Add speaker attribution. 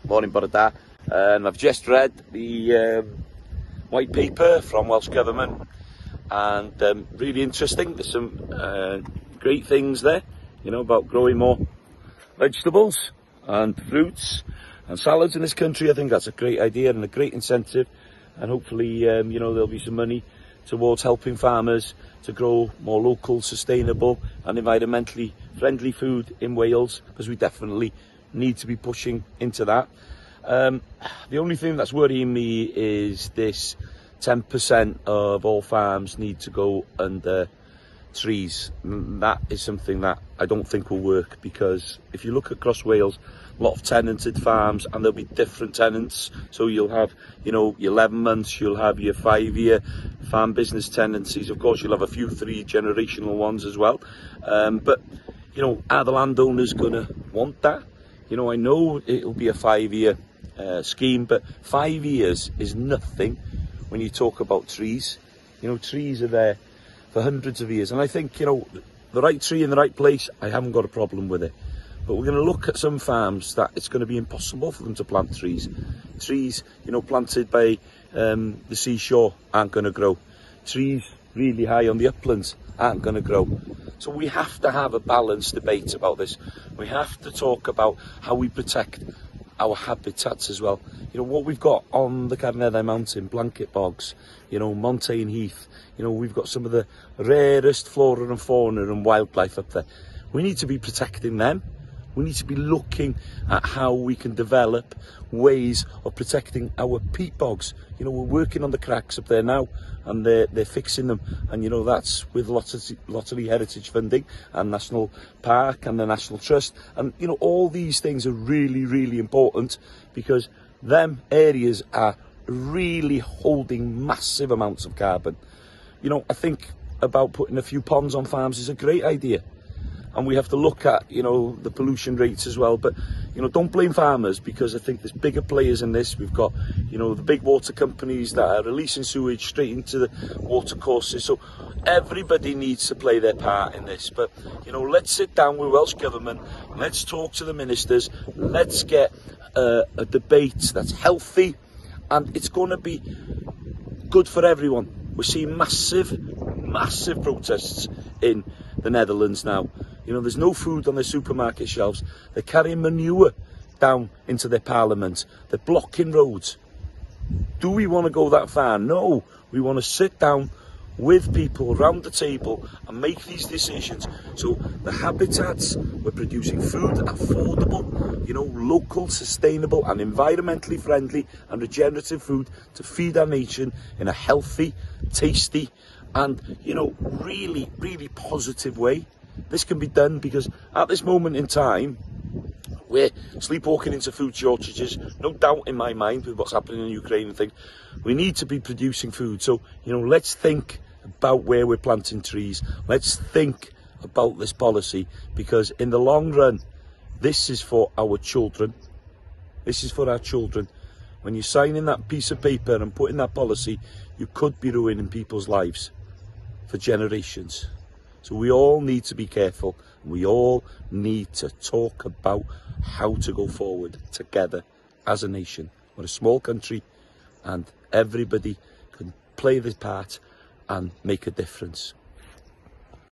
Speaker 1: Morning, bore da. And I've just read the white paper from Welsh Government, and really interesting. There's some great things there, you know, about growing more vegetables and fruits and salads in this country. I think that's a great idea and a great incentive, and hopefully, you know, there'll be some money towards helping farmers to grow more local, sustainable and environmentally friendly food in Wales, because we definitely need to be pushing into that. The only thing that's worrying me is this 10% of all farms need to go under trees. That is something that I don't think will work, because if you look across Wales, a lot of tenanted farms, and there'll be different tenants. So you'll have, you know, your 11 months, you'll have your 5-year farm business tenancies. Of course, you'll have a few 3-generational ones as well. But, you know, are the landowners going to want that? You know, I know it'll be a 5-year scheme, but 5 years is nothing when you talk about trees. You know, trees are there for hundreds of years, and I think, you know, the right tree in the right place, I haven't got a problem with it. But we're going to look at some farms that it's going to be impossible for them to plant trees. Trees, you know, planted by the seashore aren't going to grow. Trees really high on the uplands aren't going to grow. So we have to have a balanced debate about this. We have to talk about how we protect our habitats as well. You know, what we've got on the Gareth Mountain, blanket bogs, you know, montane heath, you know, we've got some of the rarest flora and fauna and wildlife up there. We need to be protecting them. We need to be looking at how we can develop ways of protecting our peat bogs. You know, we're working on the cracks up there now, and they're fixing them. And, you know, that's with lottery heritage funding and National Park and the National Trust. And, you know, all these things are really, really important, because them areas are really holding massive amounts of carbon. You know, I think about putting a few ponds on farms is a great idea. And we have to look at, you know, the pollution rates as well. But, you know, don't blame farmers, because I think there's bigger players in this. We've got, you know, the big water companies that are releasing sewage straight into the water courses. So everybody needs to play their part in this. But, you know, let's sit down with Welsh Government. Let's talk to the ministers. Let's get a debate that's healthy, and it's going to be good for everyone. We're seeing massive protests in the Netherlands now. You know, there's no food on their supermarket shelves. They're carrying manure down into their parliament. They're blocking roads. Do we want to go that far? No. We want to sit down with people around the table and make these decisions. So the habitats, we're producing food, affordable, you know, local, sustainable and environmentally friendly and regenerative food to feed our nation in a healthy, tasty and, you know, really, really positive way. This can be done because at this moment in time, we're sleepwalking into food shortages, no doubt in my mind, with what's happening in Ukraine and things. We need to be producing food. So, you know, let's think about where we're planting trees. Let's think about this policy, because in the long run, this is for our children. This is for our children. When you're signing that piece of paper and putting that policy, you could be ruining people's lives for generations. So we all need to be careful. We all need to talk about how to go forward together as a nation. We're a small country, and everybody can play their part and make a difference.